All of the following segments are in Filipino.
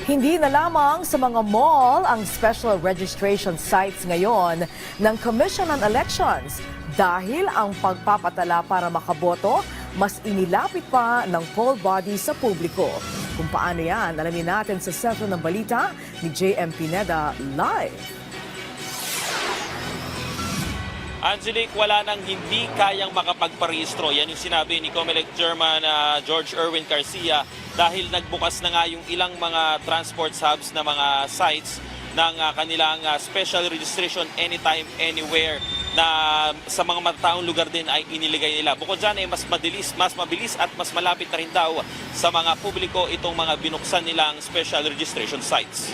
Hindi na lamang sa mga mall ang special registration sites ngayon ng Commission on Elections dahil ang pagpapatala para makaboto mas inilapit pa ng poll body sa publiko. Kung paano yan, alamin natin sa sentro ng balita ni JM Pineda live. Angelique, wala nang hindi kayang makapagparehistro. Yan yung sinabi ni COMELEC Chairman George Erwin Garcia dahil nagbukas na nga yung ilang mga transport hubs na mga sites ng kanilang special registration anytime, anywhere na sa mga mataong lugar din ay iniligay nila. Bukod dyan ay mas mabilis at mas malapit na rin daw sa mga publiko itong mga binuksan nilang special registration sites.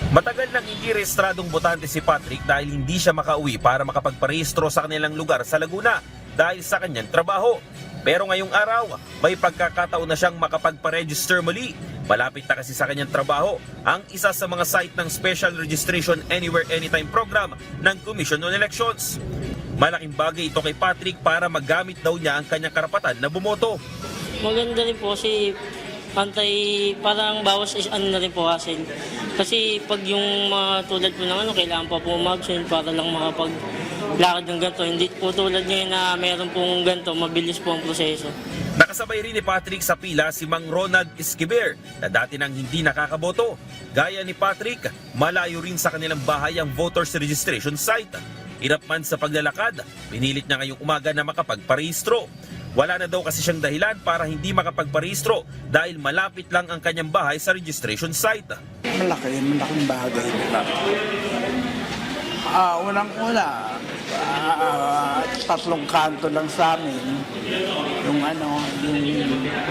Matagal nang hindi rehistradong botante si Patrick dahil hindi siya makauwi para makapagparehistro sa kanilang lugar sa Laguna dahil sa kanyang trabaho. Pero ngayong araw, may pagkakataon na siyang makapagparegister muli. Malapit na kasi sa kanyang trabaho ang isa sa mga site ng Special Registration Anywhere Anytime program ng Commission on Elections. Malaking bagay ito kay Patrick para magamit daw niya ang kanyang karapatan na bumoto. Maganda rin po kasi parang bawas na rin po hassle. Kasi pag yung mga tulad po ng kailangan pa po mag-absent para lang makapaglakad ng ganito. Hindi po tulad ngayon na meron pong ganito, mabilis po ang proseso. Nakasabay rin ni Patrick sa pila si Mang Ronald Esquiver na dati nang hindi nakakaboto. Gaya ni Patrick, malayo rin sa kanilang bahay ang voters registration site. Hirap man sa paglalakad, pinilit niya ngayong umaga na makapagparehistro. Wala na daw kasi siyang dahilan para hindi makapagparehistro dahil malapit lang ang kanyang bahay sa registration site. Malaking bagay. Unang-una, tatlong kanto lang sa amin. Yung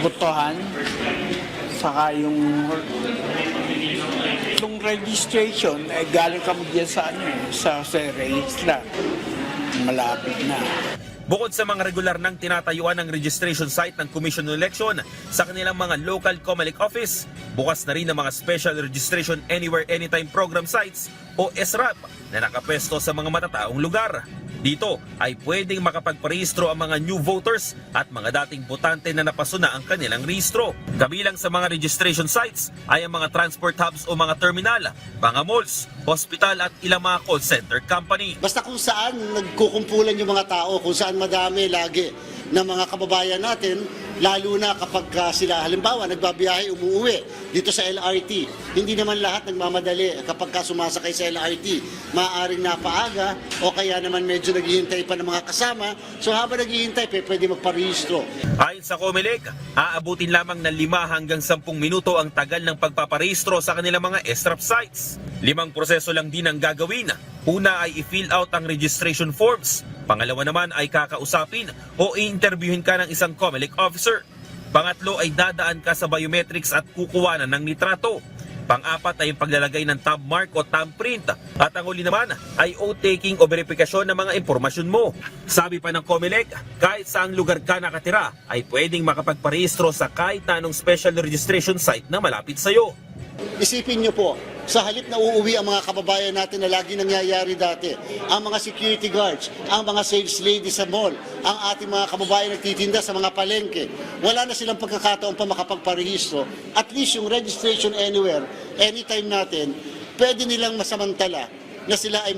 botohan, saka yung registration, galing kami dyan sa registra. Malapit na. Bukod sa mga regular nang tinatayuan ng registration site ng Commission on Election sa kanilang mga local COMELEC office, bukas na rin ang mga Special Registration Anywhere Anytime Program sites o SRAP na nakapwesto sa mga matataong lugar. Dito ay pwedeng makapagparehistro ang mga new voters at mga dating botante na napasuna ang kanilang rehistro. Kabilang sa mga registration sites ay ang mga transport hubs o mga terminal, mga malls, hospital at ilang mga call center company. Basta kung saan nagkukumpulan yung mga tao, kung saan madami lagi ng mga kababayan natin, lalo na kapag sila halimbawa nagbabiyahe, umuuwi dito sa LRT. Hindi naman lahat nagmamadali kapag sumasakay sa LRT. Maaaring napaaga o kaya naman medyo naghihintay pa ng mga kasama. So habang naghihintay, pwede magparehistro. Ayon sa COMELEC, aabutin lamang ng 5 hanggang 10 minuto ang tagal ng pagpaparehistro sa kanilang mga SRAP sites. 5 proseso lang din ang gagawin. Una ay i-fill out ang registration forms. Pangalawa naman ay kakausapin o i-interviewin ka ng isang COMELEC officer. Pangatlo ay dadaan ka sa biometrics at kukuhanan ng litrato. Pang-apat ay yung paglalagay ng thumb mark o thumbprint. At ang huli naman ay oath-taking o verifikasyon ng mga impormasyon mo. Sabi pa ng COMELEC, kahit saang lugar ka nakatira ay pwedeng makapagparehistro sa kahit na anong special registration site na malapit sa'yo. Isipin nyo po, sa halip na uuwi ang mga kababayan natin na lagi nangyayari dati, ang mga security guards, ang mga sales ladies sa mall, ang ating mga kababayan nagtitinda sa mga palengke, wala na silang pagkakataon pa makapagparehistro. At least yung registration anywhere, anytime natin, pwede nilang masamantala na sila ay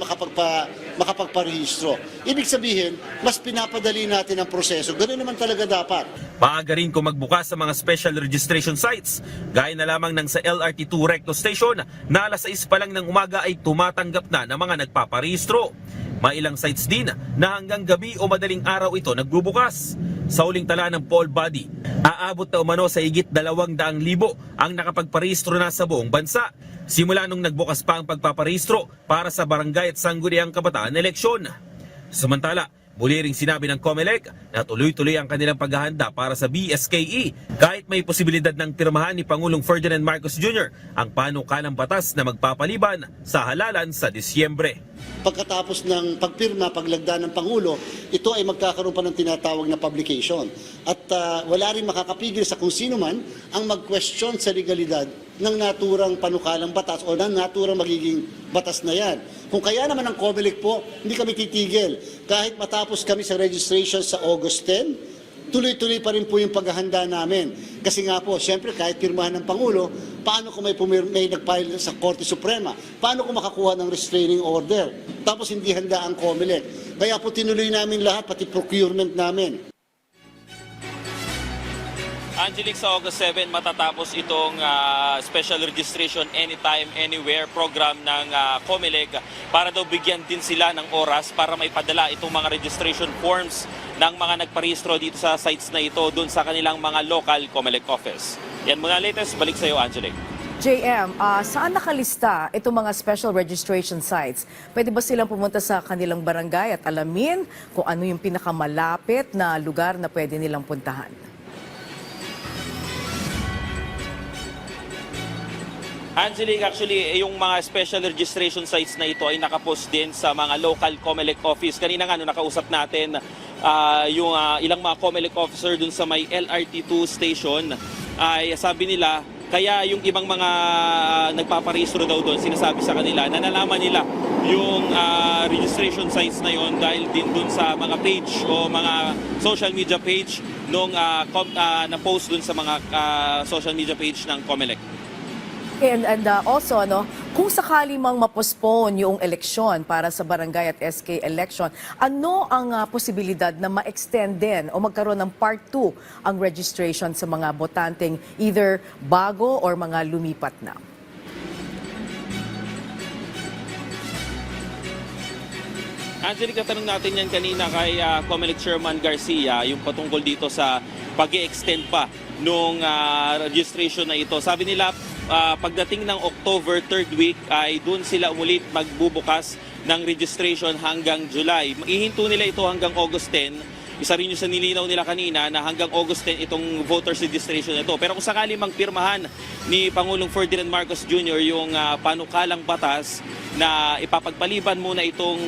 makapagparehistro. Ibig sabihin, mas pinapadali natin ang proseso. Ganoon naman talaga dapat. Maaga rin kung magbukas sa mga special registration sites, gaya na lamang ng sa LRT2 Recto Station na alas 6 pa lang ng umaga ay tumatanggap na ng mga nagpaparehistro. May ilang sites din na hanggang gabi o madaling araw ito nagbubukas. Sa uling tala ng poll body, aabot na umano sa higit 200,000 ang nakapagparehistro na sa buong bansa. Simula nung nagbukas pa ang pagpaparehistro para sa barangay at sangguniang kabataan eleksyon. Samantala, muli ring sinabi ng COMELEC na tuloy-tuloy ang kanilang paghahanda para sa BSKE kahit may posibilidad ng pirmahan ni Pangulong Ferdinand Marcos Jr. ang panukalang batas na magpapaliban sa halalan sa Disyembre. Pagkatapos ng pagpirma, paglagda ng Pangulo, ito ay magkakaroon pa ng tinatawag na publication. At wala rin makakapigil sa kung sino man ang mag-question sa legalidad ng naturang panukalang batas o ng naturang magiging batas na yan. Kung kaya naman ang COMELEC po, hindi kami titigil. Kahit matapos kami sa registration sa August 10, tuloy-tuloy pa rin po yung paghahanda namin. Kasi nga po, siyempre kahit pirmahan ng Pangulo, paano kung may nag-file sa Korte Suprema? Paano kung makakuha ng restraining order? Tapos hindi handa ang COMELEC. Kaya po tinuloy namin lahat, pati procurement namin. Angelique, sa August 7 matatapos itong special registration anytime, anywhere program ng COMELEC para daw bigyan din sila ng oras para maipadala itong mga registration forms ng mga nagparehistro dito sa sites na ito doon sa kanilang mga local COMELEC office. Yan muna latest. Balik sa iyo, Angelique. JM, saan nakalista itong mga special registration sites? Pwede ba silang pumunta sa kanilang barangay at alamin kung ano yung pinakamalapit na lugar na pwede nilang puntahan? Angelique, actually, yung mga special registration sites na ito ay nakapost din sa mga local COMELEC office. Kanina nga, nung nakausap natin, yung ilang mga COMELEC officer dun sa may LRT2 station, ay sabi nila, kaya yung ibang mga nagpaparehistro daw doon, sinasabi sa kanila na nalaman nila yung registration sites na yon dahil din dun sa mga page o mga social media page nung na-post dun sa mga social media page ng COMELEC. And also, kung sakali mang ma-postpone yung eleksyon para sa barangay at SK election, ano ang posibilidad na ma-extend din o magkaroon ng part 2 ang registration sa mga botanteng either bago or mga lumipat na? Angelique, natanong natin yan kanina kay COMELEC Chairman Garcia, yung patungkol dito sa pag-i-extend pa nung registration na ito. Sabi nila, pagdating ng October 3rd week ay doon sila umulit magbubukas ng registration hanggang July. Ihinto nila ito hanggang August 10. Isa rin yung sa nilinaw nila kanina na hanggang August 10 itong voters registration na ito. Pero kung sakali mang pirmahan ni Pangulong Ferdinand Marcos Jr. yung panukalang batas na ipapagpaliban muna itong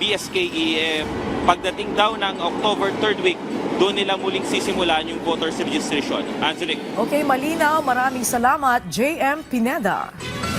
BSKE, pagdating daw ng October 3rd week, doon nila muling sisimulan yung voters registration. Angelique. Okay, malinaw. Maraming salamat, JM Pineda.